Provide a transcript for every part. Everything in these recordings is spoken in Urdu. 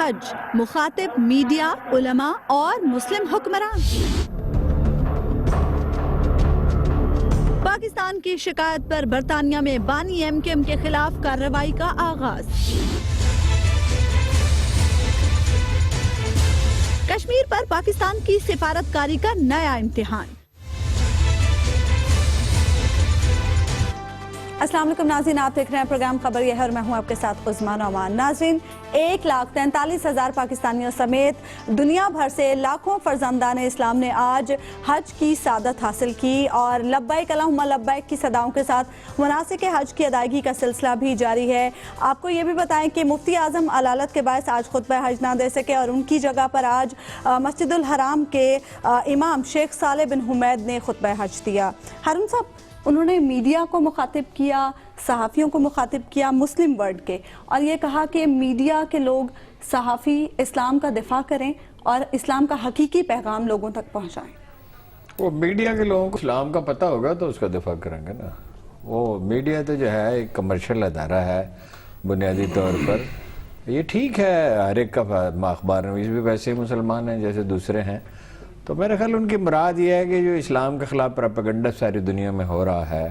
حج، مخاطب میڈیا، علماء اور مسلم حکمران۔ پاکستان کی شکایت پر برطانیہ میں بانی ایم کیو ایم کے خلاف کارروائی کا آغاز۔ کشمیر پر پاکستان کی سفارتکاری کا نیا امتحان۔ السلام علیکم ناظرین، آپ دیکھ رہے ہیں پروگرام خبر یہ ہے اور میں ہوں آپ کے ساتھ عثمان نعمان۔ ناظرین، 1,43,000 پاکستانیوں سمیت دنیا بھر سے لاکھوں فرزندان اسلام نے آج حج کی سعادت حاصل کی اور لبیک اللہم لبیک کی صداؤں کے ساتھ مناسک حج کی ادائیگی کا سلسلہ بھی جاری ہے۔ آپ کو یہ بھی بتائیں کہ مفتی اعظم علالت کے باعث آج خطبہ حج نہ دے سکے اور ان کی جگہ پر آج مسجد الحرام کے امام شیخ صالح بن حمید نے خطبہ حج دیا۔ ہارون صاحب، انہوں نے میڈیا کو مخاطب کیا، صحافیوں کو مخاطب کیا مسلم ورلڈ کے، اور یہ کہا کہ میڈیا کے لوگ، صحافی اسلام کا دفاع کریں اور اسلام کا حقیقی پیغام لوگوں تک پہنچائیں۔ وہ میڈیا کے لوگوں کو اسلام کا پتہ ہوگا تو اس کا دفاع کریں گے نا۔ وہ میڈیا تو جو ہے ایک کمرشل ادارہ ہے بنیادی طور پر۔ یہ ٹھیک ہے، ہر ایک کا اخبار نویس بھی ویسے ہی مسلمان ہیں جیسے دوسرے ہیں، تو میرے خیال ان کی مراد یہ ہے کہ جو اسلام کے خلاف پروپیگنڈا ساری دنیا میں ہو رہا ہے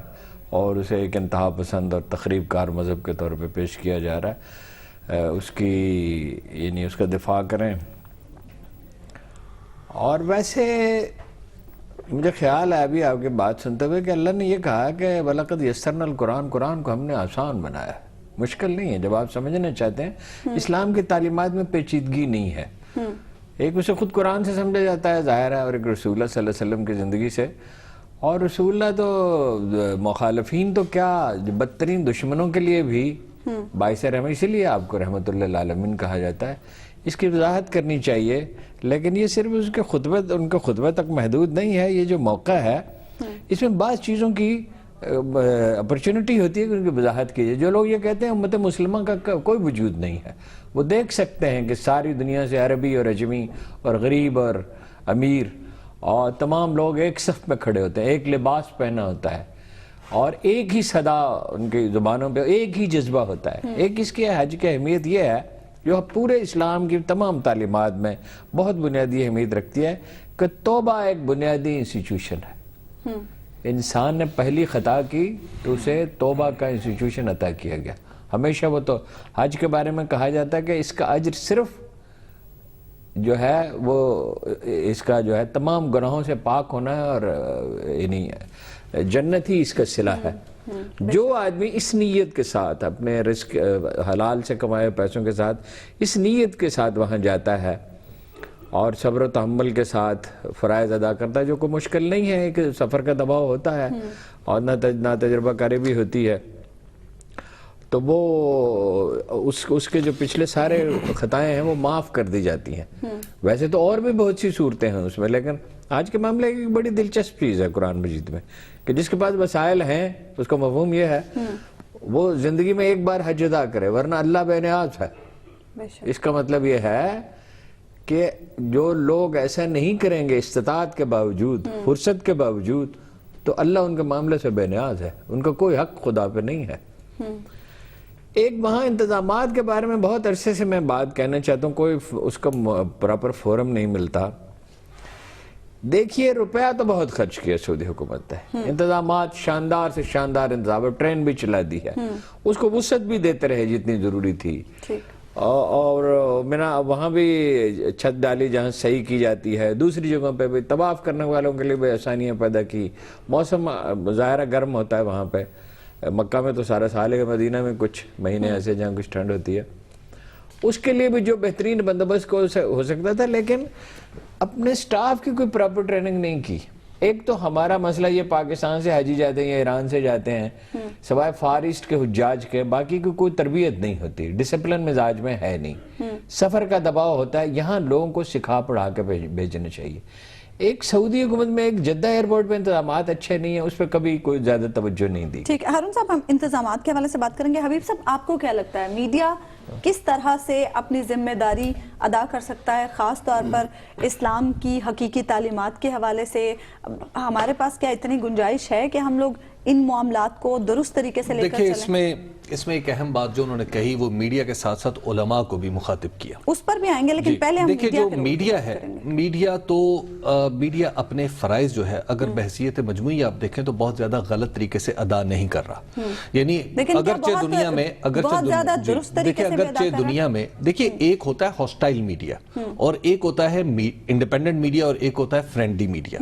اور اسے ایک انتہا پسند اور تخریب کار مذہب کے طور پہ پیش کیا جا رہا ہے، اس کی یعنی اس کا دفاع کریں۔ اور ویسے مجھے خیال ہے ابھی آپ کی بات سنتے ہوئے کہ اللہ نے یہ کہا کہ وَلَقَدْ يَسَّرْنَا الْقُرْآنَ، قرآن کو ہم نے آسان بنایا ہے، مشکل نہیں ہے۔ جب آپ سمجھنا چاہتے ہیں، اسلام کی تعلیمات میں پیچیدگی نہیں ہے۔ ایک اسے خود قرآن سے سمجھا جاتا ہے ظاہر ہے، اور ایک رسول اللہ صلی اللہ علیہ وسلم کی زندگی سے، اور رسول اللہ تو مخالفین تو کیا بدترین دشمنوں کے لیے بھی باعث رحمت، اسی لیے آپ کو رحمت اللہ للعالمین کہا جاتا ہے۔ اس کی وضاحت کرنی چاہیے، لیکن یہ صرف ان کے خطبے تک محدود نہیں ہے۔ یہ جو موقع ہے اس میں بعض چیزوں کی اپرچونٹی ہوتی ہے کہ ان کی وضاحت کیجیے۔ جو لوگ یہ کہتے ہیں امت مسلمہ کا کوئی وجود نہیں ہے، وہ دیکھ سکتے ہیں کہ ساری دنیا سے عربی اور عجمی اور غریب اور امیر اور تمام لوگ ایک صف میں کھڑے ہوتے ہیں، ایک لباس پہنا ہوتا ہے اور ایک ہی صدا ان کی زبانوں پہ، ایک ہی جذبہ ہوتا ہے۔ ایک اس کی حج کی اہمیت یہ ہے جو پورے اسلام کی تمام تعلیمات میں بہت بنیادی اہمیت رکھتی ہے کہ توبہ ایک بنیادی انسٹیٹیوشن ہے۔ انسان نے پہلی خطا کی تو اسے توبہ کا انسٹیٹیوشن عطا کیا گیا۔ ہمیشہ وہ تو حج کے بارے میں کہا جاتا ہے کہ اس کا اجر صرف جو ہے وہ اس کا جو ہے تمام گناہوں سے پاک ہونا ہے، اور یعنی جنت ہی اس کا صلہ ہے۔ جو آدمی اس نیت کے ساتھ اپنے رزق حلال سے کمائے پیسوں کے ساتھ اس نیت کے ساتھ وہاں جاتا ہے اور صبر و تحمل کے ساتھ فرائض ادا کرتا ہے، جو کوئی مشکل نہیں ہے، کہ سفر کا دباؤ ہوتا ہے اور نہ تجربہ کاری بھی ہوتی ہے، تو وہ اس کے جو پچھلے سارے خطائیں ہیں وہ معاف کر دی جاتی ہیں۔ ویسے تو اور بھی بہت سی صورتیں ہیں اس میں، لیکن آج کے معاملے کی بڑی دلچسپ چیز ہے قرآن مجید میں کہ جس کے پاس وسائل ہیں اس کا مفہوم یہ ہے وہ زندگی میں ایک بار حج ادا کرے، ورنہ اللہ بے نیاز ہے۔ اس کا مطلب یہ ہے کہ جو لوگ ایسا نہیں کریں گے استطاعت کے باوجود، فرصت کے باوجود، تو اللہ ان کے معاملے سے بے نیاز ہے، ان کا کوئی حق خدا پہ نہیں ہے۔ ایک وہاں انتظامات کے بارے میں بہت عرصے سے میں بات کہنا چاہتا ہوں، کوئی اس کا پراپر فورم نہیں ملتا۔ دیکھیے، روپیہ تو بہت خرچ کیا سعودی حکومت نے، انتظامات شاندار سے شاندار انتظام، ٹرین بھی چلا دی ہے، اس کو وسعت بھی دیتے رہے جتنی ضروری تھی، اور وہاں بھی چھت ڈالی جہاں صحیح کی جاتی ہے، دوسری جگہوں پہ بھی طواف کرنے والوں کے لیے بھی آسانیاں پیدا کی۔ موسم ظاہرہ گرم ہوتا ہے وہاں پہ، مکہ میں تو سارا سال ہے، مدینہ میں کچھ مہینے ایسے جہاں کچھ ٹھنڈ ہوتی ہے، اس کے لیے بھی جو بہترین بندوبست ہو سکتا تھا، لیکن اپنے سٹاف کی کوئی پراپر ٹریننگ نہیں کی۔ ایک تو ہمارا مسئلہ یہ پاکستان سے حاجی جاتے ہیں یا ایران سے جاتے ہیں، سوائے فار ایسٹ کے حجاج کے باقی کی کوئی تربیت نہیں ہوتی، ڈسپلن مزاج میں ہے نہیں، سفر کا دباؤ ہوتا ہے، یہاں لوگوں کو سکھا پڑھا کے بھیجنا چاہیے۔ ایک سعودی حکومت میں ایک جدہ ایئرپورٹ پہ انتظامات اچھے نہیں ہیں، اس پہ کبھی کوئی زیادہ توجہ نہیں دی۔ ٹھیک ہے ہارون صاحب، ہم انتظامات کے حوالے سے بات کریں گے۔ حبیب صاحب، آپ کو کیا لگتا ہے میڈیا کس طرح سے اپنی ذمہ داری ادا کر سکتا ہے، خاص طور پر اسلام کی حقیقی تعلیمات کے حوالے سے؟ ہمارے پاس کیا اتنی گنجائش ہے کہ ہم لوگ ان معاملات کو درست طریقے سے لے کر چلیں؟ دیکھیں، اس میں اس میں ایک اہم بات جو انہوں نے کہی وہ میڈیا کے ساتھ ساتھ علماء کو بھی مخاطب کیا. اس پر بھی آئیں گے لیکن پہلے ہم دیکھیں جو میڈیا ہے, میڈیا اپنے فرائض جو ہے اگر بحثیت مجموعی آپ دیکھیں تو بہت زیادہ غلط طریقے سے ادا نہیں کر رہا. یعنی اگرچہ دنیا میں دنیا میں دیکھیے ایک ہوتا ہے ہاسٹائل میڈیا اور ایک ہوتا ہے انڈیپینڈنٹ میڈیا اور ایک ہوتا ہے فرینڈلی میڈیا.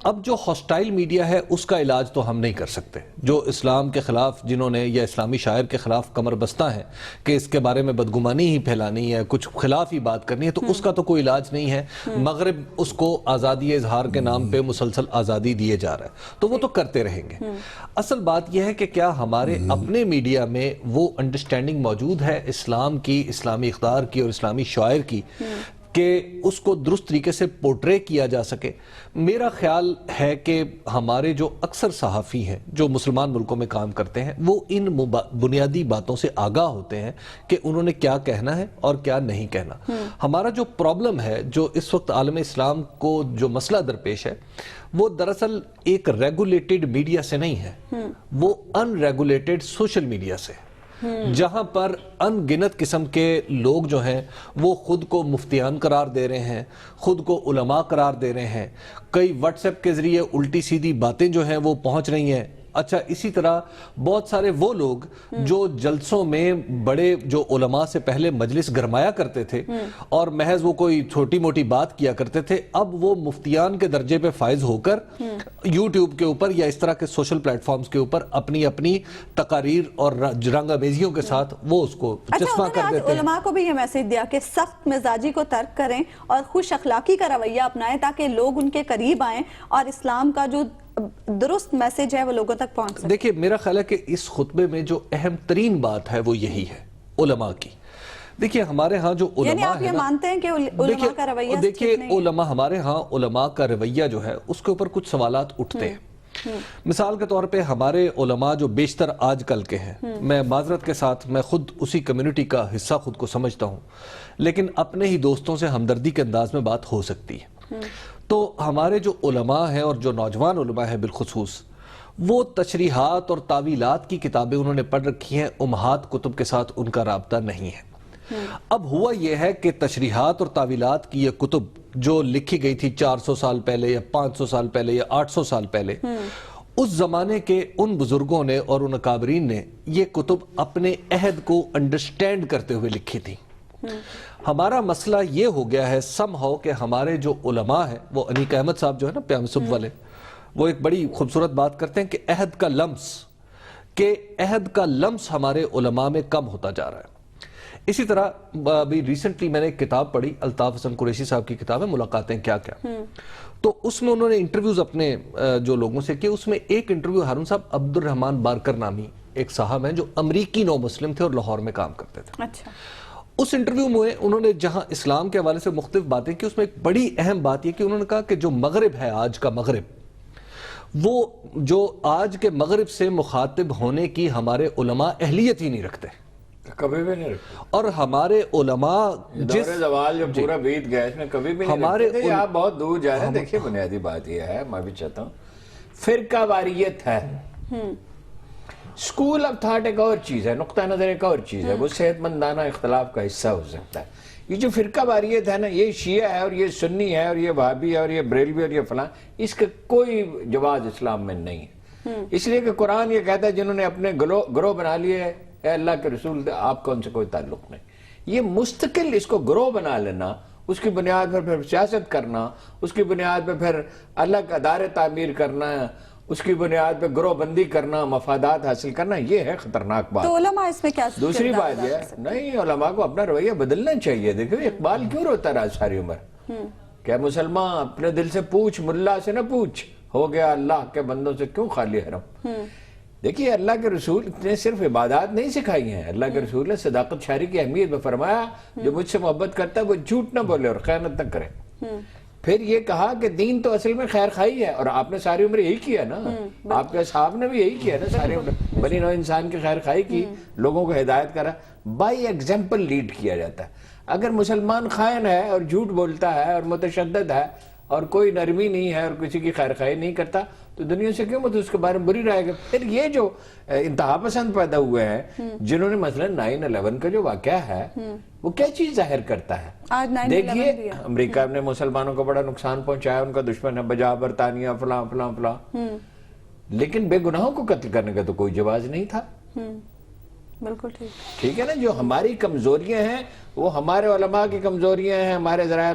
اب جو ہاسٹائل میڈیا ہے اس کا علاج تو ہم نہیں کر سکتے. جو اسلام کے خلاف جنہوں نے یا اسلامی شاعر کے خلاف کمر بستہ ہیں کہ اس کے بارے میں بدگمانی ہی پھیلانی ہے, کچھ خلاف ہی بات کرنی ہے, تو اس کا تو کوئی علاج نہیں ہے. مغرب اس کو آزادی اظہار کے نام پہ مسلسل آزادی دیے جا رہا ہے تو وہ تو کرتے رہیں گے. اصل بات یہ ہے کہ کیا ہمارے اپنے میڈیا میں وہ انڈرسٹینڈنگ موجود ہے اسلام کی, اسلامی اقدار کی اور اسلامی شاعر کی کہ اس کو درست طریقے سے پورٹرے کیا جا سکے. میرا خیال ہے کہ ہمارے جو اکثر صحافی ہیں جو مسلمان ملکوں میں کام کرتے ہیں وہ ان بنیادی باتوں سے آگاہ ہوتے ہیں کہ انہوں نے کیا کہنا ہے اور کیا نہیں کہنا. ہمارا جو پرابلم ہے, جو اس وقت عالم اسلام کو جو مسئلہ درپیش ہے, وہ دراصل ایک ریگولیٹڈ میڈیا سے نہیں ہے, وہ ان ریگولیٹڈ سوشل میڈیا سے, جہاں پر ان گنت قسم کے لوگ جو ہیں وہ خود کو مفتیان قرار دے رہے ہیں, خود کو علماء قرار دے رہے ہیں. کئی واٹس ایپ کے ذریعے الٹی سیدھی باتیں جو ہیں وہ پہنچ رہی ہیں. اچھا, اسی طرح بہت سارے وہ لوگ جو جلسوں میں بڑے جو علماء سے پہلے مجلس گرمایا کرتے تھے اور محض وہ کوئی چھوٹی موٹی بات کیا کرتے تھے, اب وہ مفتیان کے درجے پہ فائز ہو کر یوٹیوب کے اوپر یا اس طرح کے سوشل پلیٹ فارمز کے اوپر اپنی اپنی تقاریر اور رنگ آمیزیوں کے ساتھ وہ اس کو چشمہ کر دیتے ہیں. علماء کو بھی یہ میسج دیا کہ سخت مزاجی کو ترک کریں اور خوش اخلاقی کا رویہ اپنائیں تاکہ لوگ ان کے قریب آئیں اور اسلام کا جو درست میسج ہے وہ لوگوں تک پہنچ سکے. دیکھیں میرا خیال ہے کہ اس خطبے میں جو اہم ترین بات ہے وہ یہی ہے علماء کی. دیکھیے ہمارے ہاں جو علماء یعنی آپ یہ مانتے ہیں کہ علماء کا رویہ دیکھیے علماء ہمارے ہاں علماء کا رویہ جو ہے اس کے اوپر کچھ سوالات اٹھتے ہیں. مثال کے طور پہ ہمارے علماء جو بیشتر آج کل کے ہیں, میں معذرت کے ساتھ میں خود اسی کمیونٹی کا حصہ خود کو سمجھتا ہوں, لیکن اپنے ہی دوستوں سے ہمدردی کے انداز میں بات ہو سکتی ہے. تو ہمارے جو علماء ہیں اور جو نوجوان علماء ہیں بالخصوص, وہ تشریحات اور تعویلات کی کتابیں انہوں نے پڑھ رکھی ہیں, امہات کتب کے ساتھ ان کا رابطہ نہیں ہے. اب ہوا یہ ہے کہ تشریحات اور تعویلات کی یہ کتب جو لکھی گئی تھی 400 سال پہلے یا 500 سال پہلے یا 800 سال پہلے, اس زمانے کے ان بزرگوں نے اور ان اکابرین نے یہ کتب اپنے عہد کو انڈرسٹینڈ کرتے ہوئے لکھی تھی. ہمارا مسئلہ یہ ہو گیا ہے سم ہاؤ کہ ہمارے جو علماء ہیں, وہ انیق احمد صاحب جو ہے نا پیام صبح والے, وہ ایک بڑی خوبصورت بات کرتے ہیں کہ عہد کا لمس ہمارے علماء میں کم ہوتا جا رہا ہے. اسی طرح ابھی ریسنٹلی میں نے ایک کتاب پڑھی, الطاف حسن قریشی صاحب کی کتاب ہے ملاقاتیں کیا کیا, تو اس میں انہوں نے انٹرویوز اپنے جو لوگوں سے کیے. اس میں ایک انٹرویو ہارون صاحب عبد الرحمن بارکر نامی ایک صاحب ہیں جو امریکی نو مسلم تھے اور لاہور میں کام کرتے تھے. اچھا, اس انٹرویو میں انہوں نے جہاں اسلام کے حوالے سے مختلف باتیں کی, اس میں ایک بڑی اہم بات یہ کہ انہوں نے کہا کہ جو مغرب ہے آج کا مغرب, وہ جو آج کے مغرب سے مخاطب ہونے کی ہمارے علماء اہلیت ہی نہیں رکھتے, کبھی بھی نہیں رکھتے. اور ہمارے علماء دور زوال جو پورا بیت گیا اس میں کبھی بھی نہیں رکھتے. آپ بہت دور جا رہے ہیں. دیکھیے بنیادی بات یہ ہے, میں بھی چاہتا ہوں, فرقہ واریت ہے. سکول آف تھاٹ ایک اور چیز ہے, نقطہ نظر ایک اور چیز ہے, وہ صحت مندانہ اختلاف کا حصہ ہو سکتا ہے. یہ جو فرقہ واریت ہے نا, یہ شیعہ ہے اور یہ سنی ہے اور یہ وہابی ہے اور یہ بریلوی اور یہ فلاں, اس کا کوئی جواز اسلام میں نہیں ہے. اس لیے کہ قرآن یہ کہتا ہے جنہوں نے اپنے گروہ بنا لیے, اے اللہ کے رسول آپ کا ان سے کوئی تعلق نہیں. یہ مستقل اس کو گروہ بنا لینا, اس کی بنیاد پر پھر سیاست کرنا, اس کی بنیاد پہ پھر الگ ادارے تعمیر کرنا, اس کی بنیاد پہ گروہ بندی کرنا, مفادات حاصل کرنا, یہ ہے خطرناک بات. تو علماء اس میں کیا دوسری بات یہ ہے, نہیں علماء کو اپنا رویہ بدلنا چاہیے. دیکھو اقبال کیوں روتا رہا ساری عمر, کہ مسلمان اپنے دل سے پوچھ, ملا سے نہ پوچھ, ہو گیا اللہ کے بندوں سے کیوں خالی حرم. دیکھیے اللہ کے رسول نے صرف عبادات نہیں سکھائی ہیں, اللہ کے رسول نے صداقت شاعری کی اہمیت میں فرمایا جو مجھ سے محبت کرتا ہے وہ جھوٹ نہ بولے اور خیانت نہ کرے. پھر یہ کہا کہ دین تو اصل میں خیر خواہی ہے, اور آپ نے ساری عمر یہی کیا نا, آپ کے اصحاب نے بھی یہی کیا نا, ساری عمر بنی نوع انسان کی خیر خواہی کی, لوگوں کو ہدایت کرا, بائی ایگزامپل لیڈ کیا جاتا ہے. اگر مسلمان خائن ہے اور جھوٹ بولتا ہے اور متشدد ہے اور کوئی نرمی نہیں ہے اور کسی کی خیر خواہی نہیں کرتا تو دنیا سے کیوں مطلب اس کے بارے میں بری رائے گا؟ پھر یہ جو انتہا پسند پیدا ہوئے ہیں جنہوں نے مثلا 9/11 کا جو واقعہ ہے وہ کیا چیز ظاہر کرتا ہے؟ آج 9/11 دیکھیے بھی ہے۔ امریکہ نے مسلمانوں کو بڑا نقصان پہنچایا، ان کا دشمن ہے، بجا برطانیہ فلاں فلاں فلاں، لیکن بے گناہوں کو قتل کرنے کا تو کوئی جواز نہیں تھا۔ بالکل ٹھیک ہے نا؟ جو ہماری کمزوریاں ہیں وہ ہمارے علماء کی کمزوریاں ہیں، ہمارے ذرائع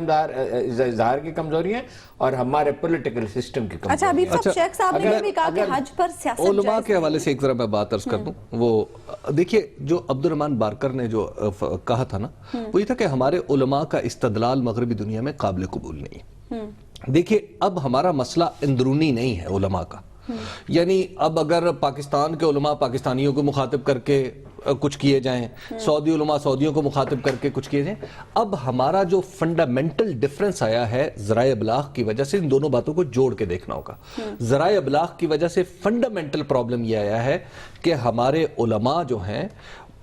اظہار کی کمزوریاں ہیں اور ہمارے پولیٹیکل سسٹم کی کمزوریاں۔ اچھا ابھی شیخ صاحب نے بھی کہا کہ حج پر سیاست علماء کے حوالے سے ایک ذرا میں بات عرض کر دوں، وہ دیکھیے جو عبد الرحمن بارکر نے جو کہا تھا نا، وہ یہ تھا کہ ہمارے علماء کا استدلال مغربی دنیا میں قابل قبول نہیں ہے۔ دیکھیے اب ہمارا مسئلہ اندرونی نہیں ہے علماء کا، یعنی اب اگر پاکستان کے علماء پاکستانیوں کو مخاطب کر کے کچھ کیے جائیں، سعودی علماء سعودیوں کو مخاطب کر کے کچھ کیے جائیں، اب ہمارا جو فنڈامنٹل ڈیفرنس آیا ہے ذرائع ابلاغ کی وجہ سے، ان دونوں باتوں کو جوڑ کے دیکھنا ہوگا۔ ذرائع ابلاغ کی وجہ سے فنڈامنٹل پرابلم یہ آیا ہے کہ ہمارے علماء جو ہیں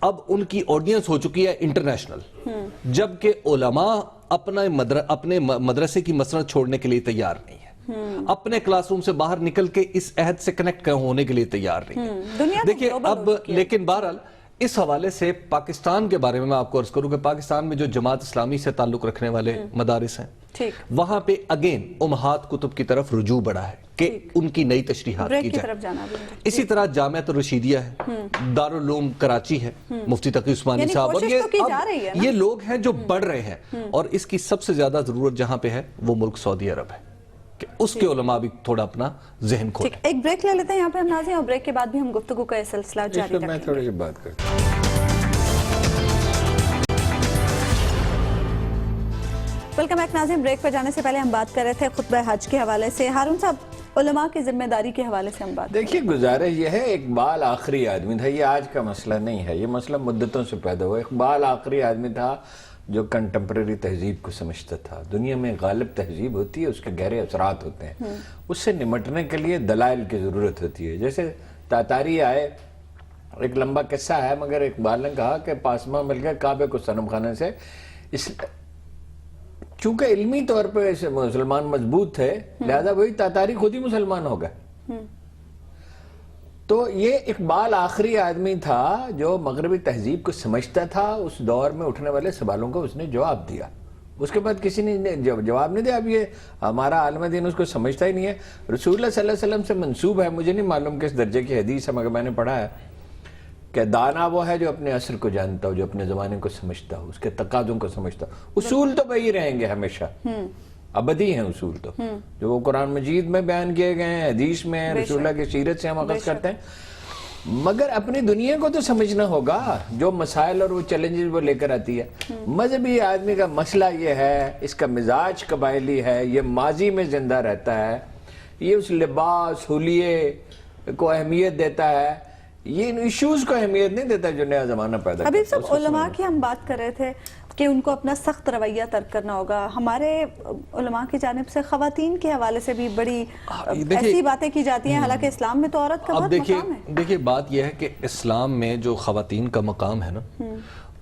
اب ان کی آڈینس ہو چکی ہے انٹرنیشنل، جبکہ علماء اپنے مدرسے کی مسند چھوڑنے کے لیے تیار نہیں ہے، اپنے کلاس روم سے باہر نکل کے اس عہد سے کنیکٹ ہونے کے لیے تیار نہیں ہے۔ دیکھیے اب لیکن بہرحال اس حوالے سے پاکستان کے بارے میں آپ کو عرض کروں کہ پاکستان میں جو جماعت اسلامی سے تعلق رکھنے والے مدارس ہیں، وہاں پہ اگین امہات کتب کی طرف رجوع بڑھا ہے کہ ان کی نئی تشریحات کی جائے۔ اسی طرح جامعۃ الرشیدیہ ہے، دارالعلوم کراچی ہے، مفتی تقی عثمانی صاحب، اور یہ لوگ ہیں جو بڑھ رہے ہیں، اور اس کی سب سے زیادہ ضرورت جہاں پہ ہے وہ ملک سعودی عرب ہے کہ اس کے علماء بھی تھوڑا اپنا ذہن کھولیں۔ ایک بریک لے لیتے ہیں یہاں پہ ہم ناظرین، اور بریک کے بعد بھی ہم گفتگو کا سلسلہ جاری رکھیں گے۔ میں تھوڑی سی بات کرتا ہوں۔ ویلکم بیک ناظرین، بریک پر جانے سے پہلے ہم بات کر رہے تھے خطبہ حج کے حوالے سے۔ ہارون صاحب، علماء کی ذمہ داری کے حوالے سے ہم بات دیکھیے گزارش یہ ہے، اقبال آخری آدمی تھا، یہ آج کا مسئلہ نہیں ہے، یہ مسئلہ مدتوں سے پیدا ہوا۔ اقبال آخری آدمی تھا جو کنٹمپریری تہذیب کو سمجھتا تھا۔ دنیا میں غالب تہذیب ہوتی ہے، اس کے گہرے اثرات ہوتے ہیں، اس سے نمٹنے کے لیے دلائل کی ضرورت ہوتی ہے۔ جیسے تاتاری آئے، ایک لمبا قصہ ہے، مگر اقبال نے کہا کہ پاسما مل گیا کعبے کو صنم خانے سے۔ چونکہ علمی طور پہ مسلمان مضبوط تھے، لہذا وہی تاتاری خود ہی مسلمان ہو گئے۔ تو یہ اقبال آخری آدمی تھا جو مغربی تہذیب کو سمجھتا تھا، اس دور میں اٹھنے والے سوالوں کو اس نے جواب دیا۔ اس کے بعد کسی نے جواب نہیں دیا۔ اب یہ ہمارا عالم دین اس کو سمجھتا ہی نہیں ہے۔ رسول اللہ صلی اللہ علیہ وسلم سے منسوب ہے، مجھے نہیں معلوم کس درجے کی حدیث ہے، مگر میں نے پڑھا ہے کہ دانا وہ ہے جو اپنے عصر کو جانتا ہو، جو اپنے زمانے کو سمجھتا ہو، اس کے تقاضوں کو سمجھتا ہو۔ اصول تو وہی رہیں گے ہمیشہ، ابدی ہیں اصول تو، جو وہ قرآن مجید میں بیان کیے گئے ہیں، حدیث میں، رسول اللہ کی سیرت سے ہم اخذ کرتے ہیں۔ مگر اپنی دنیا کو تو سمجھنا ہوگا، جو مسائل اور وہ چیلنجز وہ لے کر آتی ہے۔ مذہبی آدمی کا مسئلہ یہ ہے، اس کا مزاج قبائلی ہے، یہ ماضی میں زندہ رہتا ہے، یہ اس لباس حلیے کو اہمیت دیتا ہے، یہ ان ایشوز کو اہمیت نہیں دیتا جو نیا زمانہ پیدا کرتا ہے۔ ابھی سب علماء کی ہم بات کر رہے تھے کہ ان کو اپنا سخت رویہ ترک کرنا ہوگا۔ ہمارے علماء کی جانب سے خواتین کے حوالے سے بھی بڑی ایسی باتیں کی جاتی ہیں، حالانکہ اسلام میں تو عورت کا بہت مقام ہے۔ دیکھیے بات یہ ہے کہ اسلام میں جو خواتین کا مقام ہے نا،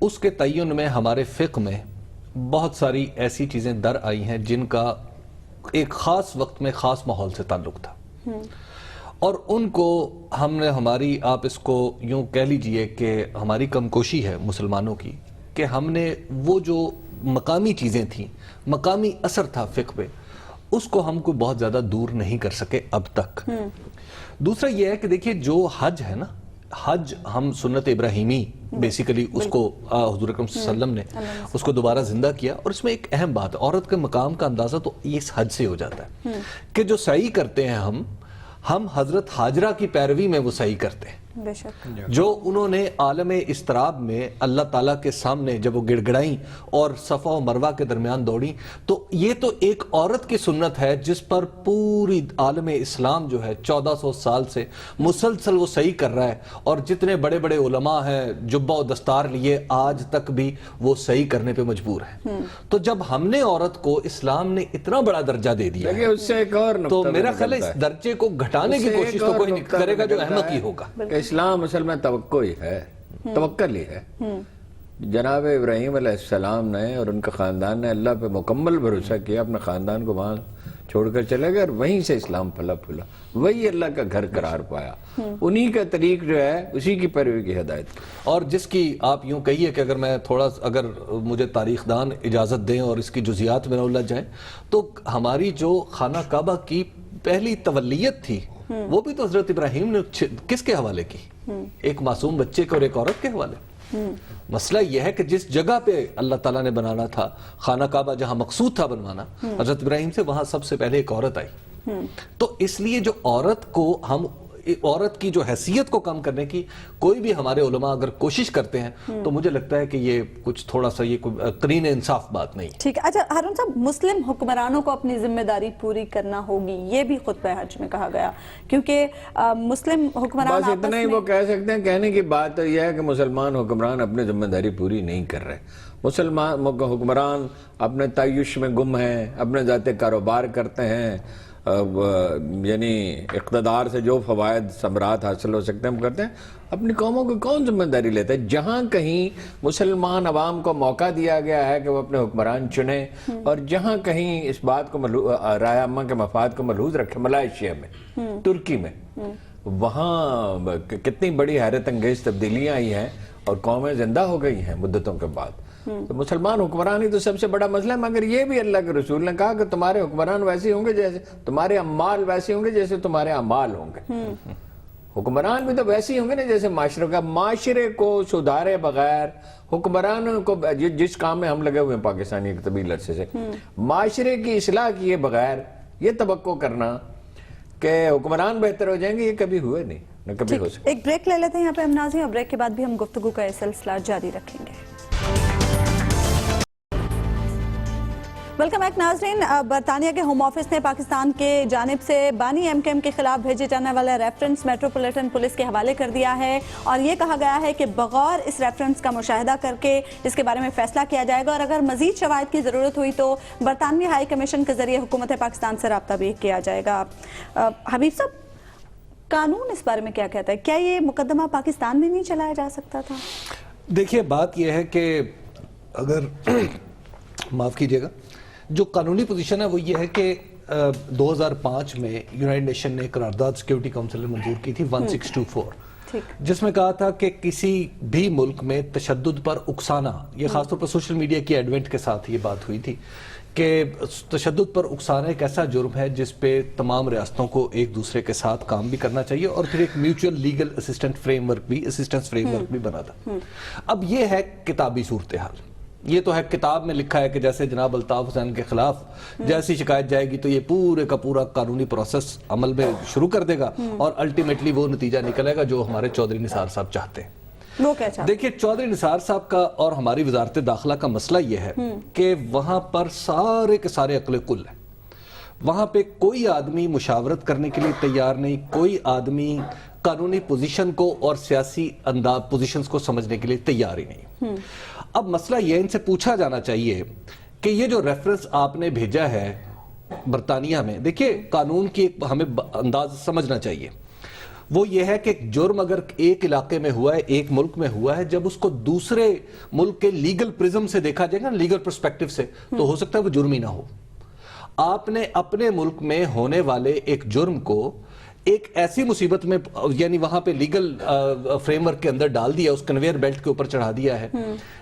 اس کے تعین میں ہمارے فقہ میں بہت ساری ایسی چیزیں در آئی ہیں جن کا ایک خاص وقت میں خاص ماحول سے تعلق تھا، اور ان کو ہم نے آپ اس کو یوں کہہ لیجئے کہ ہماری کمکوشی ہے مسلمانوں کی کہ ہم نے وہ جو مقامی چیزیں تھیں، مقامی اثر تھا فقہ پہ، اس کو ہم کو بہت زیادہ دور نہیں کر سکے اب تک۔ دوسرا یہ ہے کہ دیکھیے جو حج ہے نا، حج ہم سنت ابراہیمی بیسیکلی اس کو حضور اکرم صلی اللہ علیہ وسلم نے اس کو دوبارہ زندہ کیا، اور اس میں ایک اہم بات ہے، عورت کے مقام کا اندازہ تو اس حج سے ہو جاتا ہے کہ جو سعی کرتے ہیں ہم حضرت حاجرہ کی پیروی میں وہ سعی کرتے ہیں، بے شک، جو انہوں نے عالم اضطراب میں اللہ تعالیٰ کے سامنے جب وہ گڑ گڑائیں اور صفا و مروہ کے درمیان دوڑیں، تو یہ تو ایک عورت کی سنت ہے جس پر پوری عالم اسلام جو ہے 1400 سال سے مسلسل وہ صحیح کر رہا ہے، اور جتنے بڑے بڑے علماء ہیں جبہ و دستار لیے آج تک بھی وہ صحیح کرنے پہ مجبور ہیں۔ تو جب ہم نے عورت کو اسلام نے اتنا بڑا درجہ دے دیا ہے، اس سے ایک اور تو میرا خیال ہے اس درجے کو گھٹانے کی کوشش تو کوئی نہیں کرے گا، جو احمق ہی ہوگا۔ اسلام اصل میں توقع ہی ہے، توکل ہی ہے۔ جناب ابراہیم علیہ السلام نے اور ان کا خاندان نے اللہ پہ مکمل بھروسہ کیا، اپنے خاندان کو وہاں چھوڑ کر چلے گئے اور وہیں سے اسلام پھلا پھولا, وہی اللہ کا گھر قرار پایا, انہی کا طریق جو ہے اسی کی پیروی کی ہدایت کی. اور جس کی آپ یوں کہیے کہ اگر مجھے تاریخ دان اجازت دیں اور اس کی جزیات میں نہ الجھ جائیں, تو ہماری جو خانہ کعبہ کی پہلی تولیت تھی وہ بھی تو حضرت ابراہیم نے کس کے حوالے کی؟ ایک معصوم بچے کے اور ایک عورت کے حوالے. مسئلہ یہ ہے کہ جس جگہ پہ اللہ تعالیٰ نے بنانا تھا خانہ کعبہ, جہاں مقصود تھا بنوانا حضرت ابراہیم سے, وہاں سب سے پہلے ایک عورت آئی. تو اس لیے جو عورت کی جو حیثیت کو کم کرنے کی کوئی بھی ہمارے علماء اگر کوشش کرتے ہیں تو مجھے لگتا ہے کہ یہ کچھ تھوڑا سا یہ قرین انصاف بات نہیں. ٹھیک ہے. اچھا ہارون صاحب, مسلم حکمرانوں کو اپنی ذمہ داری پوری کرنا ہوگی, یہ بھی خطبہ حج میں کہا گیا, کیونکہ مسلم حکمران بس اتنا ہی وہ کہہ سکتے ہیں. کہنے کی بات یہ ہے کہ مسلمان حکمران اپنی ذمہ داری پوری نہیں کر رہے. مسلمان حکمران اپنے تعیش میں گم ہیں, اپنے ذاتی کاروبار کرتے ہیں, یعنی اقتدار سے جو فوائد ثمرات حاصل ہو سکتے ہیں ہم کرتے ہیں. اپنی قوموں کو کون ذمہ داری لیتا ہے؟ جہاں کہیں مسلمان عوام کو موقع دیا گیا ہے کہ وہ اپنے حکمران چنیں, اور جہاں کہیں اس بات کو رائے عامہ کے مفاد کو ملحوظ رکھے, ملائیشیا میں, ترکی میں, وہاں کتنی بڑی حیرت انگیز تبدیلیاں آئی ہیں اور قومیں زندہ ہو گئی ہیں مدتوں کے بعد. تو مسلمان حکمران ہی تو سب سے بڑا مسئلہ ہے. مگر یہ بھی اللہ کے رسول نے کہا کہ تمہارے حکمران ویسے ہوں گے جیسے تمہارے اعمال ویسے ہوں گے جیسے تمہارے اعمال ہوں گے. حکمران بھی تو ویسے ہی ہوں گے نا جیسے معاشرے کا. معاشرے کو سدھارے بغیر, حکمران کو جس کام میں ہم لگے ہوئے ہیں پاکستانی ایک طویل عرصے سے, معاشرے کی اصلاح کیے بغیر یہ توقع کرنا کہ حکمران بہتر ہو جائیں گے, یہ کبھی ہوئے نہیں, نہ کبھی ہو سکے. ایک بریک لے لیتے ہیں یہاں پہ ہم ناظرین, اور بریک کے بعد بھی ہم گفتگو کا سلسلہ جاری رکھیں گے. ویلکم بیک ناظرین. برطانیہ کے ہوم آفس نے پاکستان کے جانب سے بانی ایم کے ایم کے خلاف بھیجے جانے والا ریفرنس میٹروپولیٹن پولیس کے حوالے کر دیا ہے, اور یہ کہا گیا ہے کہ بغور اس ریفرنس کا مشاہدہ کر کے اس کے بارے میں فیصلہ کیا جائے گا, اور اگر مزید شواہد کی ضرورت ہوئی تو برطانوی ہائی کمیشن کے ذریعے حکومت پاکستان سے رابطہ بھی کیا جائے گا. حبیب صاحب, قانون اس بارے میں کیا کہتا ہے؟ کیا یہ مقدمہ پاکستان میں نہیں چلایا جا سکتا تھا؟ دیکھیے بات یہ ہے کہ اگر معاف کیجئے گا, جو قانونی پوزیشن ہے وہ یہ ہے کہ 2005 میں یونائیٹڈ نیشن نے قرارداد سیکیورٹی کونسل نے منظور کی تھی 1624, جس میں کہا تھا کہ کسی بھی ملک میں تشدد پر اکسانا, یہ خاص طور پر سوشل میڈیا کی ایڈوینٹ کے ساتھ یہ بات ہوئی تھی کہ تشدد پر اکسانا ایک ایسا جرم ہے جس پہ تمام ریاستوں کو ایک دوسرے کے ساتھ کام بھی کرنا چاہیے, اور پھر ایک mutual legal assistance frame work بھی بنا تھا. اب یہ ہے کتابی صورتحال, یہ تو ہے کتاب میں لکھا ہے کہ جیسے جناب الطاف حسین کے خلاف جیسی شکایت جائے گی تو یہ پورے کا پورا قانونی پروسیس عمل میں شروع کر دے گا, اور الٹیمیٹلی وہ نتیجہ نکلے گا جو ہمارے چودھری نثار صاحب چاہتے ہیں. دیکھیے چودھری نثار صاحب کا اور ہماری وزارت داخلہ کا مسئلہ یہ ہے کہ وہاں پر سارے کے سارے عقل کل ہیں. وہاں پہ کوئی آدمی مشاورت کرنے کے لیے تیار نہیں, کوئی آدمی قانونی پوزیشن کو اور سیاسی پوزیشنز کو سمجھنے کے لیے تیار ہی نہیں. اب مسئلہ یہ ان سے پوچھا جانا چاہیے کہ یہ جو ریفرنس آپ نے بھیجا ہے برطانیہ میں, دیکھیے قانون کی ہمیں انداز سمجھنا چاہیے. وہ یہ ہے کہ جرم اگر ایک علاقے میں ہوا ہے, ایک ملک میں ہوا ہے, جب اس کو دوسرے ملک کے لیگل پرزم سے دیکھا جائے گا, لیگل پرسپیکٹو سے, تو ہو سکتا ہے وہ جرم ہی نہ ہو. آپ نے اپنے ملک میں ہونے والے ایک جرم کو ایک ایسی مصیبت میں, یعنی وہاں پہ لیگل فریم ورک کے اندر ڈال دیا, اس کنویئر بیلٹ کے اوپر چڑھا دیا ہے,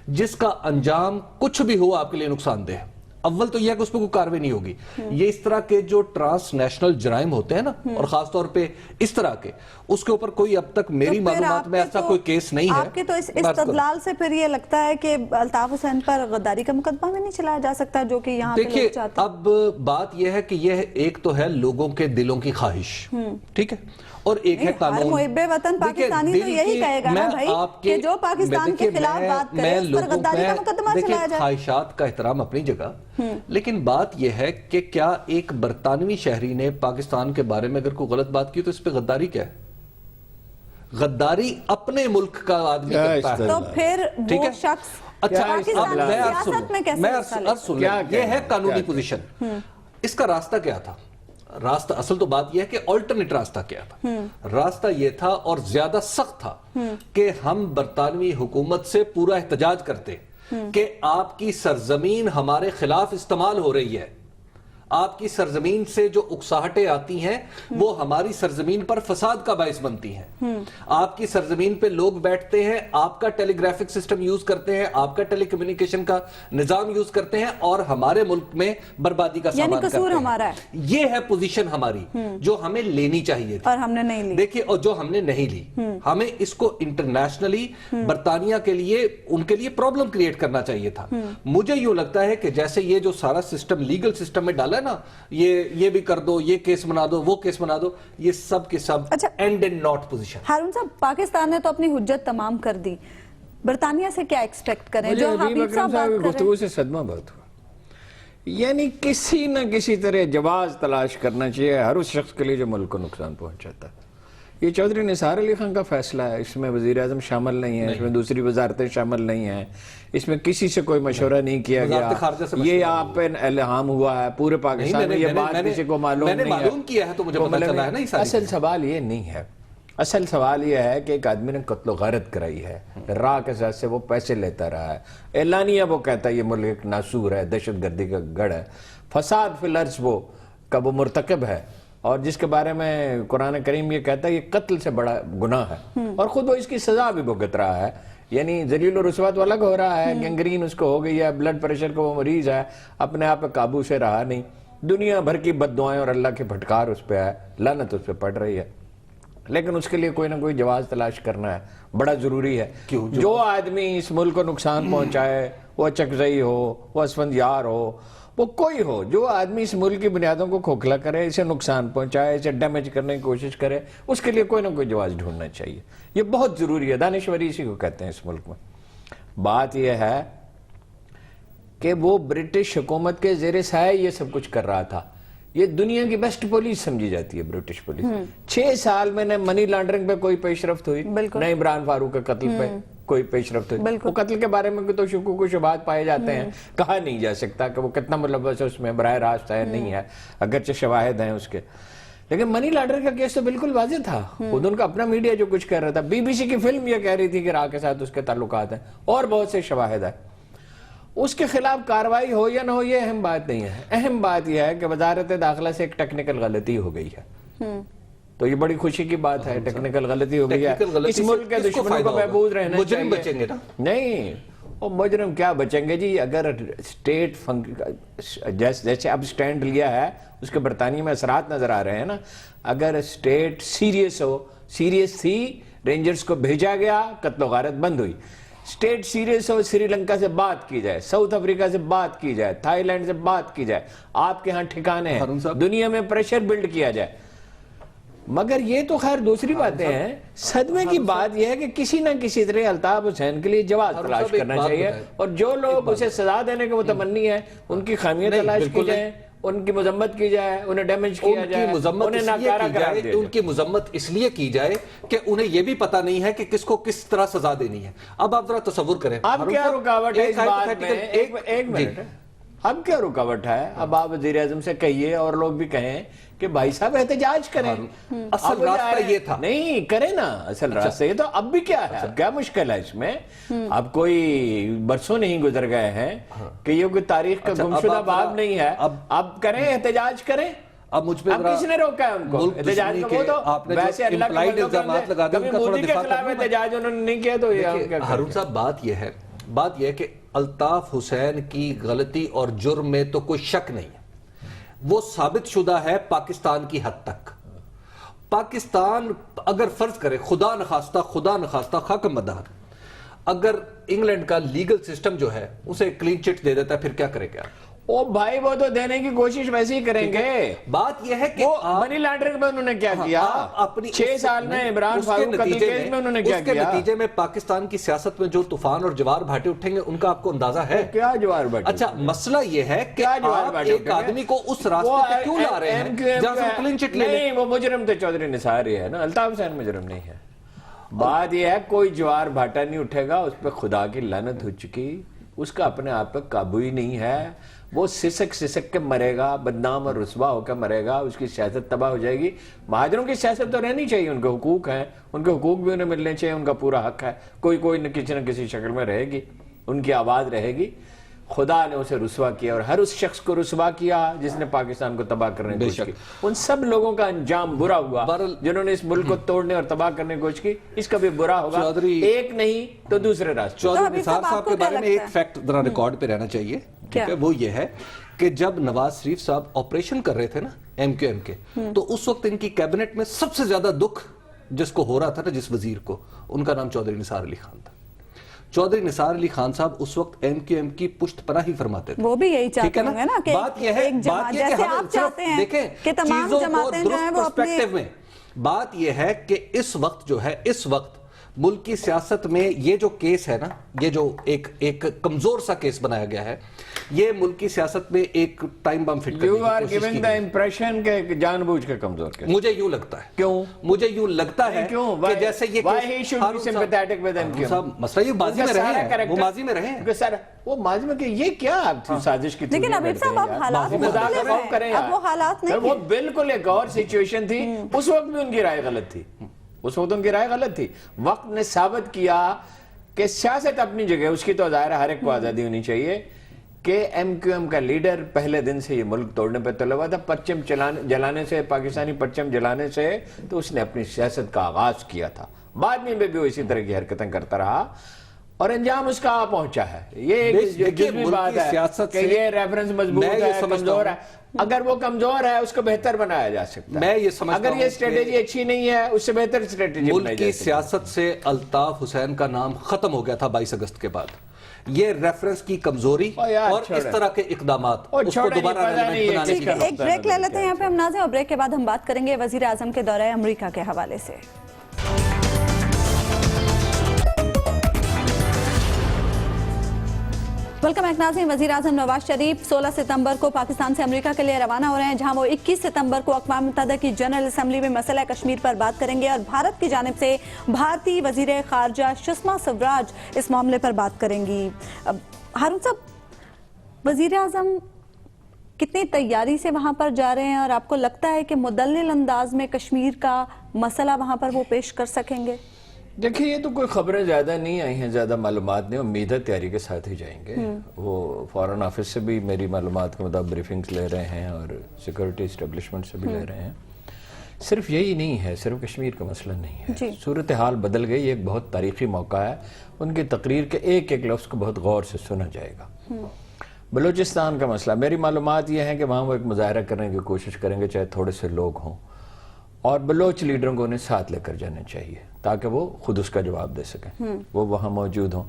جس کا انجام کچھ بھی ہو آپ کے لیے نقصان دہ ہے. اول تو یہ ہے کہ اس پہ کوئی کاروائی نہیں ہوگی. یہ اس طرح کے جو ٹرانس نیشنل جرائم ہوتے ہیں نا, اور خاص طور پہ اس طرح کے, اس کے اوپر کوئی اب تک میری معلومات میں ایسا کوئی کیس نہیں ہے. آپ کے تو اس استدلال سے پھر یہ لگتا ہے کہ الطاف حسین پر غداری کا مقدمہ بھی نہیں چلایا جا سکتا, جو کہ یہاں پہ لوگ چاہتے ہیں. اب بات یہ ہے کہ یہ ایک تو ہے لوگوں کے دلوں کی خواہش, ٹھیک ہے, اور ایک ہے قانون. محب وطن پاکستانی تو یہی کہے گا نا بھائی کہ جو پاکستان کے خلاف بات کرے اس پر غداری کا مقدمہ چلایا جائے. خواہشات کا احترام اپنی جگہ, لیکن بات یہ ہے کہ کیا ایک برطانوی شہری نے پاکستان کے بارے میں اگر کوئی غلط بات کی تو اس پہ غداری کیا ہے؟ غداری اپنے ملک کا آدمی کرتا ہے. تو پھر وہ شخص پاکستان کی سیاست میں کیسے یہ ہے قانونی پوزیشن. اس کا راستہ کیا تھا؟ راستہ اصل تو بات یہ ہے کہ آلٹرنیٹ راستہ کیا تھا. راستہ یہ تھا اور زیادہ سخت تھا کہ ہم برطانوی حکومت سے پورا احتجاج کرتے کہ آپ کی سرزمین ہمارے خلاف استعمال ہو رہی ہے, آپ کی سرزمین سے جو اکساہٹیں آتی ہیں وہ ہماری سرزمین پر فساد کا باعث بنتی ہیں. آپ کی سرزمین پہ لوگ بیٹھتے ہیں, آپ کا ٹیلی گرافک سسٹم یوز کرتے ہیں, آپ کا ٹیلی کمیونیکیشن کا نظام یوز کرتے ہیں اور ہمارے ملک میں بربادی کا سامان کرتے ہیں. قصور ہمارا ہے. یہ ہے پوزیشن ہماری جو ہمیں لینی چاہیے تھی اور ہم نے نہیں لی. دیکھیے, اور جو ہم نے نہیں لی, ہمیں اس کو انٹرنیشنلی برطانیہ کے لیے, ان کے لیے پرابلم کریٹ کرنا چاہیے تھا. مجھے یوں لگتا ہے کہ جیسے یہ جو سارا سسٹم لیگل سسٹم میں ڈالا ہے نا, یہ بھی کر دو, یہ کیس بنا دو, وہ کیس بنا دو, یہ سب کے سب and and not position. Haroon صاحب, پاکستان نے تو اپنی حجت تمام کر دی, برطانیہ سے کیا ایکسپیکٹ کریں؟ جو حبیب صاحب بات کر گفتگو سے صدمہ بہت ہوا. یعنی کسی نہ کسی طرح جواز تلاش کرنا چاہیے ہر اس شخص کے لیے جو ملک کو نقصان پہنچاتا ہے. یہ چودھری نثار علی خان کا فیصلہ ہے, اس میں وزیر اعظم شامل نہیں ہے, اس میں دوسری وزارتیں شامل نہیں ہیں, اس میں کسی سے کوئی مشورہ نہیں کیا گیا. یہ آپ پہ الہام ہوا ہے پورے پاکستان میں, یہ بات کسی کو معلوم نہیں ہے. میں نے معلوم کیا ہے تو مجھے پتہ چلا ہے نا. اصل سوال یہ نہیں ہے. اصل سوال یہ ہے کہ ایک آدمی نے قتل و غارت کرائی ہے, راہ کے ساتھ سے وہ پیسے لیتا رہا ہے, اعلانیہ وہ کہتا ہے یہ ملک ایک ناسور ہے, دہشت گردی کا گڑھ ہے, فساد فی الارض وہ کا وہ مرتکب ہے, اور جس کے بارے میں قرآن کریم یہ کہتا ہے یہ قتل سے بڑا گناہ ہے, اور خود وہ اس کی سزا بھی بھگت رہا ہے. یعنی ذلیل و رسوت الگ ہو رہا ہے, گینگرین اس کو ہو گئی ہے, بلڈ پریشر کا وہ مریض ہے, اپنے آپ پہ قابو سے رہا نہیں, دنیا بھر کی بد دعائیں اور اللہ کے پھٹکار اس پہ ہے, لعنت اس پہ پڑ رہی ہے. لیکن اس کے لیے کوئی نہ کوئی جواز تلاش کرنا ہے, بڑا ضروری ہے. جو آدمی اس ملک کو نقصان پہنچائے, وہ چکزئی ہو, وہ اسفندیار ہو, وہ کوئی ہو, جو آدمی اس ملک کی بنیادوں کو کھوکھلا کرے, اسے نقصان پہنچائے, اسے ڈیمیج کرنے کی کوشش کرے, اس کے لیے کوئی نہ کوئی جواز ڈھونڈنا چاہیے. یہ بہت ضروری ہے, دانشوری اسی کو کہتے ہیں اس ملک میں. بات یہ ہے کہ وہ برٹش حکومت کے زیر سایہ یہ سب کچھ کر رہا تھا. یہ دنیا کی بیسٹ پولیس سمجھی جاتی ہے برٹش پولیس. 6 سال میں نہ منی لانڈرنگ پہ کوئی پیش رفت ہوئی, نہ عمران فاروق کے قتل پہ کوئی پیش رفت ہوئی. وہ قتل کے بارے میں تو شکوک و شبہات پائے جاتے ہیں, کہا نہیں جا سکتا کہ وہ کتنا ملوث ہے اس میں, براہ راست ہے نہیں ہے, اگرچہ شواہد ہیں اس کے. لیکن منی لانڈرنگ کا کیس تو بالکل واضح تھا. خود ان کا اپنا میڈیا جو کچھ کہہ رہا تھا, بی بی سی کی فلم یہ کہہ رہی تھی کہ راہ کے ساتھ اس کے تعلقات ہیں, اور بہت سے شواہد ہیں. اس کے خلاف کارروائی ہو یا نہ ہو یہ اہم بات نہیں ہے. اہم بات یہ ہے کہ وزارت داخلہ سے ایک ٹیکنیکل غلطی ہو گئی ہے, تو یہ بڑی خوشی کی بات ہے. ٹیکنیکل غلطی ہو گئی ہے, اس ملک کے دشمنوں کو محفوظ رہنا چاہیے. مجرم بچیں گے نا؟ نہیں, وہ مجرم کیا بچیں گے جی. اگر اسٹیٹ جیسے اب سٹینڈ لیا ہے, اس کے برطانیہ میں اثرات نظر آ رہے ہیں نا. اگر اسٹیٹ سیریس ہو, سیریس تھی, رینجرز کو بھیجا گیا, قتل و غارت بند ہوئی. اسٹیٹ سیریس ہو, سری لنکا سے بات کی جائے, ساؤتھ افریقہ سے بات کی جائے, تھائی لینڈ سے بات کی جائے, آپ کے ہاں ٹھکانے ہیں, دنیا میں پریشر بلڈ کیا جائے. مگر یہ تو خیر دوسری باتیں ہیں. صدمے کی بات یہ ہے کہ کسی نہ کسی طرح الطاف حسین کے لیے جواز تلاش کرنا چاہیے, اور جو لوگ اسے سزا دینے کے متمنی ہیں ان کی خامیاں تلاش کی جائیں, ان کی مذمت کی جائے, انہیں ڈیمیج کیا جائے, انہیں ناکارہ قرار دیا جائے. ان کی مذمت اس لیے کی جائے کہ انہیں یہ بھی پتہ نہیں ہے کہ کس کو کس طرح سزا دینی ہے. اب آپ ذرا تصور کریں, اب کیا رکاوٹ ہے اس بات میں؟ ایک منٹ, اب کیا رکاوٹ ہے؟ اب آپ وزیر اعظم سے کہیے اور لوگ بھی کہیں کہ بھائی صاحب احتجاج کریں. اصل راستہ یہ تھا. نہیں کریں نا, اصل راستہ یہ. تو اب بھی کیا ہے, اب کیا مشکل ہے اس میں؟ اب کوئی برسوں نہیں گزر گئے ہیں کہ یہ کوئی تاریخ کا گمشدہ باب نہیں ہے. اب کریں, احتجاج کریں. اب مجھ پہ کس نے روکا ہے ان کو احتجاج کا؟ وہ تو ویسے اللہ کے الزامات لگا دیں, کبھی مودی کے خلاف احتجاج انہوں نے نہیں کیا. تو ہارون صاحب بات یہ ہے کہ الطاف حسین کی غلطی اور جرم میں تو کوئی شک نہیں ہے, وہ ثابت شدہ ہے پاکستان کی حد تک. پاکستان اگر فرض کرے خدا نخواستہ خاک مدار, اگر انگلینڈ کا لیگل سسٹم جو ہے اسے کلین چٹ دے دیتا ہے, پھر کیا کرے گا؟ او بھائی, وہ تو دینے کی کوشش ویسے ہی کریں گے. بات یہ ہے کہ منی لانڈرنگ میں انہوں نے کیا کیا, 6 سال میں عمران فاروق قتل کیس میں انہوں نے کیا کیا. اس کے نتیجے میں پاکستان کی سیاست میں جو طوفان اور جوار بھاٹے اٹھیں گے ان کا آپ کو اندازہ ہے؟ کیا جوار بھاٹے؟ اچھا, مسئلہ یہ ہے کہ آپ ایک آدمی کو اس راستے پہ کیوں لا رہے ہیں جہاں سے کلین چٹ لے لیں؟ نہیں, وہ مجرم تو چودھری نثار ہی ہے نا, الطاف حسین مجرم نہیں ہے. بات یہ ہے کوئی جوار بھاٹا نہیں اٹھے گا, اس پہ خدا کی لعنت ہو چکی, اس کا اپنے آپ پہ قابو ہی نہیں ہے. وہ سسک کے مرے گا, بدنام اور رسوا ہو کے مرے گا, اس کی سیاست تباہ ہو جائے گی. مہاجروں کی سیاست تو رہنی چاہیے, ان کے حقوق ہیں, ان کے حقوق بھی انہیں ملنے چاہیے, ان کا پورا حق ہے. کوئی نہ کسی شکل میں رہے گی, ان کی آواز رہے گی. خدا نے اسے رسوا کیا اور ہر اس شخص کو رسوا کیا جس نے پاکستان کو تباہ کرنے کی کوشش کی. ان سب لوگوں کا انجام برا ہوا جنہوں نے اس ملک کو توڑنے اور تباہ کرنے کی کوشش کی. اس کا بھی برا ہوگا, ایک نہیں تو دوسرے راستے. چودھری نثار صاحب کے بارے میں ایک فیکٹ ذرا ریکارڈ پہ رہنا چاہیے, ٹھیک ہے, وہ یہ ہے کہ جب نواز شریف صاحب آپریشن کر رہے تھے نا ایم کیو ایم کے, تو اس وقت ان کی کیبنٹ میں سب سے زیادہ دکھ جس کو ہو رہا تھا نا, جس وزیر کو, ان کا نام چودھری نثار علی خان تھا. چودھری نثار علی خان صاحب اس وقت ایم کیو ایم کی پشت پناہی فرماتے تھے. وہ بھی یہی چاہتے ہیں نا کہ بات یہ ہے جیسے آپ چاہتے ہیں کہ تمام جماعتیں جو ہیں وہ اپنے, میں بات یہ ہے کہ اس وقت جو ہے, اس وقت ملک کی سیاست میں یہ جو کیس ہے نا, یہ جو ایک کمزور سا کیس بنایا گیا ہے, یہ ملک کی سیاست میں ایک ٹائم بم فٹ کرنے کی کوشش کی. You are giving the impression کہ جان بوجھ کے کمزور کیس. مجھے یوں لگتا ہے. کیوں؟ مجھے یوں لگتا ہے کہ جیسے یہ why he should be sympathetic with MQM. مسئلہ یہ ماضی میں رہے ہیں, وہ ماضی میں رہے ہیں. وہ ماضی میں کہ یہ کیا آپ سازش کی تھی. لیکن ابھی صاحب اب حالات مختلف ہیں, اب وہ حالات نہیں. وہ بالکل ایک اور سچویشن تھی. اس وقت بھی ان کی رائے غلط تھی, اس وقت ان کی رائے غلط تھی. وقت نے ثابت کیا کہ سیاست اپنی جگہ, اس کی تو ظاہر ہر ایک کو آزادی ہونی چاہیے, کہ ایم کیو ایم کا لیڈر پہلے دن سے یہ ملک توڑنے پہ تلا ہوا تھا, پرچم جلانے سے, پاکستانی پرچم جلانے سے, تو اس نے اپنی سیاست کا آغاز کیا تھا. بعد میں بھی وہ اسی طرح کی حرکتیں کرتا رہا اور انجام اس کا آ پہنچا ہے. یہ ایک جزوی بات ہے کہ یہ ریفرنس مضبوط ہے, کمزور ہے. اگر وہ کمزور ہے اس کو بہتر بنایا جا سکتا ہے. میں یہ سمجھتا ہوں اگر یہ اسٹریٹجی اچھی نہیں ہے اس سے بہتر اسٹریٹجی بنائی جا سکتی ہے. ملک کی سیاست سے الطاف حسین کا نام ختم ہو گیا تھا 22 اگست کے بعد. یہ ریفرنس کی کمزوری اور اس طرح کے اقدامات اس کو دوبارہ ریلیونٹ بنانے کی. ایک بریک لے لیتے ہیں یہاں پہ ہم ناظرین, اور بریک کے بعد ہم بات کریں گے وزیر اعظم کے دورہ امریکہ کے حوالے سے. ویلکم ایک ناظرین. وزیر اعظم نواز شریف 16 ستمبر کو پاکستان سے امریکہ کے لیے روانہ ہو رہے ہیں, جہاں وہ 21 ستمبر کو اقوام متحدہ کی جنرل اسمبلی میں مسئلہ کشمیر پر بات کریں گے, اور بھارت کی جانب سے بھارتی وزیر خارجہ سشما سوراج اس معاملے پر بات کریں گی. ہارون صاحب, وزیر اعظم کتنی تیاری سے وہاں پر جا رہے ہیں, اور آپ کو لگتا ہے کہ مدلل انداز میں کشمیر کا مسئلہ وہاں پر وہ پیش کر سکیں گے؟ دیکھیں, یہ تو کوئی خبریں زیادہ نہیں آئی ہیں, زیادہ معلومات نہیں. امید ہے تیاری کے ساتھ ہی جائیں گے. وہ فارن آفس سے بھی میری معلومات کے مطابق بریفنگز لے رہے ہیں اور سیکورٹی اسٹیبلشمنٹ سے بھی لے رہے ہیں. صرف یہی نہیں ہے, صرف کشمیر کا مسئلہ نہیں ہے. صورتحال بدل گئی, ایک بہت تاریخی موقع ہے. ان کی تقریر کے ایک ایک لفظ کو بہت غور سے سنا جائے گا. بلوچستان کا مسئلہ, میری معلومات یہ ہیں کہ وہاں وہ ایک مظاہرہ کرنے کی کوشش کریں گے, چاہے تھوڑے سے لوگ ہوں, اور بلوچ لیڈروں کو انہیں ساتھ لے کر جانا چاہیے تاکہ وہ خود اس کا جواب دے سکیں, وہ وہاں موجود ہوں.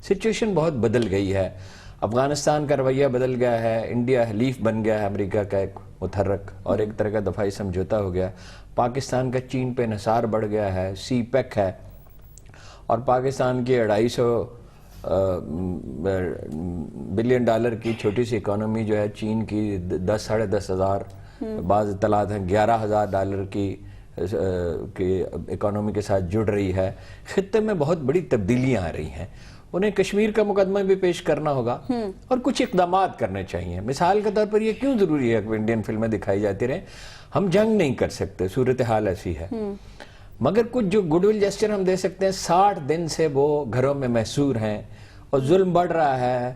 سچویشن بہت بدل گئی ہے, افغانستان کا رویہ بدل گیا ہے, انڈیا حلیف بن گیا ہے امریکہ کا ایک متحرک, اور ایک طرح کا دفاعی سمجھوتا ہو گیا. پاکستان کا چین پہ انحصار بڑھ گیا ہے, سی پیک ہے, اور پاکستان کی 250 بلین ڈالر کی چھوٹی سی اکانومی جو ہے چین کی 10,000-10,000, بعض اطلاعات ہیں 11,000 ڈالر کی اکانومی کے ساتھ جڑ رہی ہے. خطے میں بہت بڑی تبدیلیاں آ رہی ہیں. انہیں کشمیر کا مقدمہ بھی پیش کرنا ہوگا اور کچھ اقدامات کرنے چاہیے. مثال کے طور پر یہ کیوں ضروری ہے کہ انڈین فلمیں دکھائی جاتی رہیں؟ ہم جنگ نہیں کر سکتے, صورتحال ایسی ہے, مگر کچھ جو گڈ ول جسچر ہم دے سکتے ہیں. 60 دن سے وہ گھروں میں محصور ہیں اور ظلم بڑھ رہا ہے,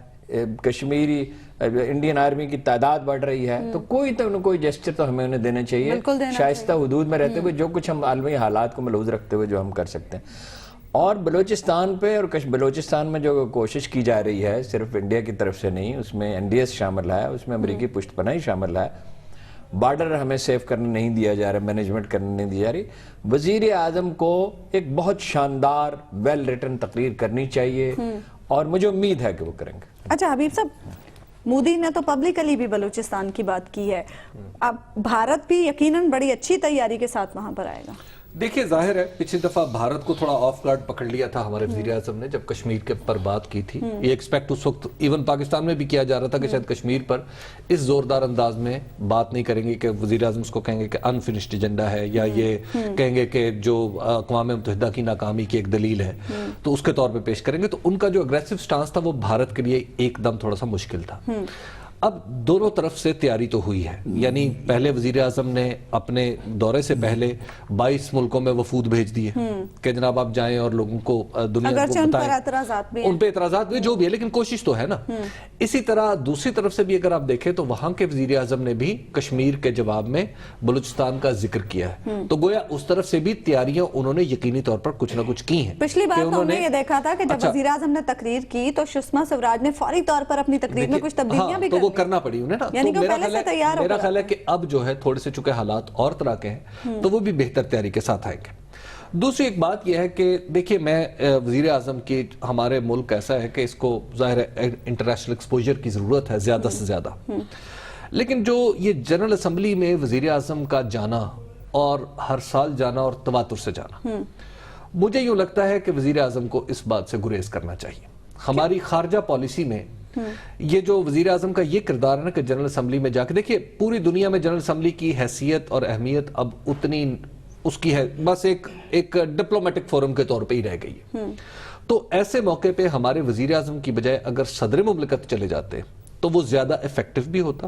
کشمیری انڈین آرمی کی تعداد بڑھ رہی ہے, تو کوئی جسچر تو ہمیں انہیں دینا چاہیے, شائستہ حدود میں رہتے ہوئے, جو کچھ ہم عالمی حالات کو ملحوظ رکھتے ہوئے جو ہم کر سکتے ہیں. اور بلوچستان پہ, اور بلوچستان میں جو کوشش کی جا رہی ہے صرف انڈیا کی طرف سے نہیں, اس میں این ڈی ایس شامل ہے, اس میں امریکی پشت پناہی شامل ہے. بارڈر ہمیں سیف کرنے نہیں دیا جا رہا, مینجمنٹ کرنے نہیں دی جا رہی. وزیر اعظم کو ایک بہت شاندار ویل ریٹن تقریر کرنی چاہیے, اور مجھے امید ہے کہ وہ کریں گے. اچھا حبیب صاحب, مودی نے تو پبلکلی بھی بلوچستان کی بات کی ہے, اب بھارت بھی یقیناً بڑی اچھی تیاری کے ساتھ وہاں پر آئے گا. دیکھیں, ظاہر ہے پچھلی دفعہ بھارت کو تھوڑا آف گارڈ پکڑ لیا تھا ہمارے وزیر اعظم نے جب کشمیر کے پر بات کی تھی. یہ ایکسپیکٹ اس وقت ایون پاکستان میں بھی کیا جا رہا تھا کہ شاید کشمیر پر اس زوردار انداز میں بات نہیں کریں گے, کہ وزیر اعظم اس کو کہیں گے کہ انفنشڈ ایجنڈا ہے, یا یہ کہیں گے کہ جو اقوام متحدہ کی ناکامی کی ایک دلیل ہے, تو اس کے طور پہ پیش کریں گے. تو ان کا جو اگریسو سٹانس تھا وہ بھارت کے لیے ایک دم تھوڑا سا مشکل تھا. اب دونوں طرف سے تیاری تو ہوئی ہے، یعنی پہلے وزیر اعظم نے اپنے دورے سے پہلے 22 ملکوں میں وفود بھیج دیے کہ جناب آپ جائیں اور لوگوں کو دنیا کو اگرچہ ان پر بتائیں، اعتراضات بھی ہیں، ان پہ اعتراضات بھی جو بھی ہے، لیکن کوشش تو ہے نا۔ اسی طرح دوسری طرف سے بھی اگر آپ دیکھیں تو وہاں کے وزیر اعظم نے بھی کشمیر کے جواب میں بلوچستان کا ذکر کیا ہے، تو گویا اس طرف سے بھی تیاریاں انہوں نے یقینی طور پر کچھ نہ کچھ کی ہیں۔ پچھلی بار تو ہم نے یہ دیکھا تھا کہ جب وزیر اعظم نے تقریر کی تو سشما سوراج نے فوری طور پر اپنی تقریر میں کچھ تبدیلیاں بھی تو وہ کرنا پڑی انہیں نا، یعنی تو کہ پہلے سے تیار ہو میرا خیال ہے کہ اب جو ہے تھوڑے سے چونکہ حالات اور طرح کے ہیں تو وہ بھی بہتر تیاری کے ساتھ آئیں گے۔ دوسری ایک بات یہ ہے کہ دیکھیے میں وزیر اعظم کی، ہمارے ملک ایسا ہے کہ اس کو ظاہر ہے انٹرنیشنل ایکسپوجر کی ضرورت ہے زیادہ سے زیادہ، لیکن جو یہ جنرل اسمبلی میں وزیر اعظم کا جانا اور ہر سال جانا اور تواتر سے جانا، مجھے یوں لگتا ہے کہ وزیر اعظم کو اس بات سے گریز کرنا چاہیے۔ ہماری خارجہ پالیسی میں یہ جو وزیر اعظم کا یہ کردار ہے نا کہ جنرل اسمبلی میں جا کے، دیکھیے پوری دنیا میں جنرل اسمبلی کی حیثیت اور اہمیت اب اتنی اس کی ہے، بس ایک ڈپلومیٹک فورم کے طور پہ ہی رہ گئی ہے۔ تو ایسے موقع پہ ہمارے وزیر اعظم کی بجائے اگر صدر مملکت چلے جاتے تو وہ زیادہ ایفیکٹو بھی ہوتا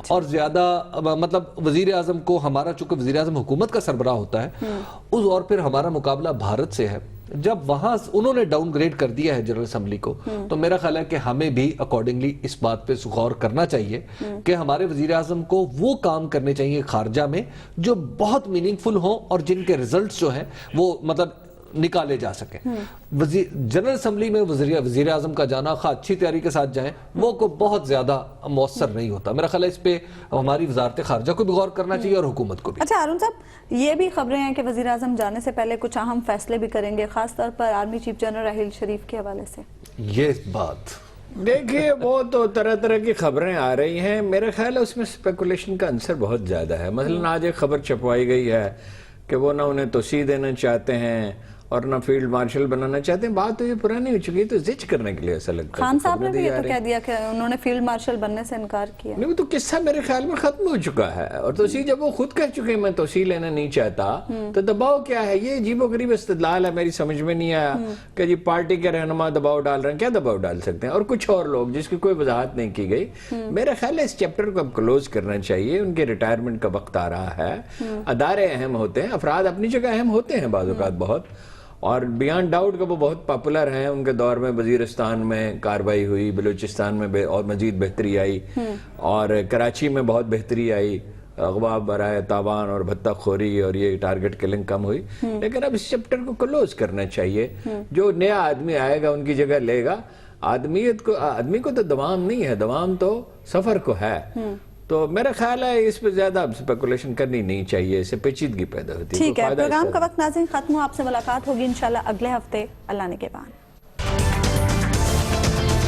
اور زیادہ مطلب وزیر اعظم کو، ہمارا چونکہ وزیر اعظم حکومت کا سربراہ ہوتا ہے اور پھر ہمارا مقابلہ بھارت سے ہے، جب وہاں انہوں نے ڈاؤن گریڈ کر دیا ہے جنرل اسمبلی کو، تو میرا خیال ہے کہ ہمیں بھی اکارڈنگلی اس بات پہ غور کرنا چاہیے کہ ہمارے وزیر اعظم کو وہ کام کرنے چاہیے خارجہ میں جو بہت میننگ فل ہوں اور جن کے ریزلٹس جو ہیں وہ مطلب نکالے جا سکیں۔ جنرل اسمبلی میں وزیر اعظم کا جانا، خواہ اچھی تیاری کے ساتھ جائیں، وہ کو بہت زیادہ مؤثر نہیں ہوتا۔ میرا خیال ہے اس پہ ہماری وزارت خارجہ کو بھی غور کرنا چاہیے اور حکومت کو بھی۔ اچھا ارون صاحب، یہ بھی خبریں ہیں کہ وزیر اعظم جانے سے پہلے کچھ اہم فیصلے بھی کریں گے، خاص طور پر army chief general Raheel Sharif کے حوالے سے۔ یہ بات دیکھیے وہ تو طرح طرح کی خبریں آ رہی ہیں، میرا خیال ہے اس میں سپیکولیشن کا عنصر بہت زیادہ ہے۔ مثلا آج ایک خبر چھپوائی گئی ہے کہ وہ نہ انہیں توسیع دینا چاہتے ہیں اور نہ فیلڈ مارشل بنانا چاہتے ہیں۔ بات تو یہ پرانی ہو چکی ہے، تو زچ کرنے کے لیے ایسا لگتا ہے۔ خان صاحب نے بھی یہ تو کہہ دیا کہ انہوں نے فیلڈ مارشل بننے سے انکار کیا۔ نہیں، وہ تو قصہ میرے خیال میں ختم ہو چکا ہے، اور توسیع جب وہ خود کہہ چکے میں توسیع لینا نہیں چاہتا تو دباؤ کیا ہے؟ یہ عجیب و غریب استدلال ہے، میری سمجھ میں نہیں آیا کہ جی پارٹی کے رہنما دباؤ ڈال رہے ہیں۔ کیا دباؤ ڈال سکتے ہیں؟ اور کچھ اور لوگ جس کی کوئی وضاحت نہیں کی گئی۔ میرا خیال ہے اس چیپٹر کو اب کلوز کرنا چاہیے، ان کے ریٹائرمنٹ کا وقت آ رہا ہے۔ ادارے اہم ہوتے ہیں، افراد اپنی جگہ اہم ہوتے ہیں بعض اوقات بہت، اور بیانڈ ڈاؤٹ کہ وہ بہت پاپولر ہیں۔ ان کے دور میں وزیرستان میں کاروائی ہوئی، بلوچستان میں اور مزید بہتری آئی، اور کراچی میں بہت بہتری آئی، اغوا برائے تاوان اور بھتہ خوری اور یہ ٹارگٹ کلنگ کم ہوئی۔ لیکن اب اس چیپٹر کو کلوز کرنا چاہیے۔ جو نیا آدمی آئے گا ان کی جگہ لے گا۔ آدمی کو تو دوام نہیں ہے، دوام تو سفر کو ہے۔ تو میرا خیال ہے اس پہ زیادہ سپیکولیشن کرنی نہیں چاہیے، اس سے پیچیدگی پیدا ہوتی ہے۔ ٹھیک ہے، پروگرام کا وقت ناظرین ختم ہو، آپ سے ملاقات ہوگی انشاءاللہ اگلے ہفتے۔ اللہ نگہبان۔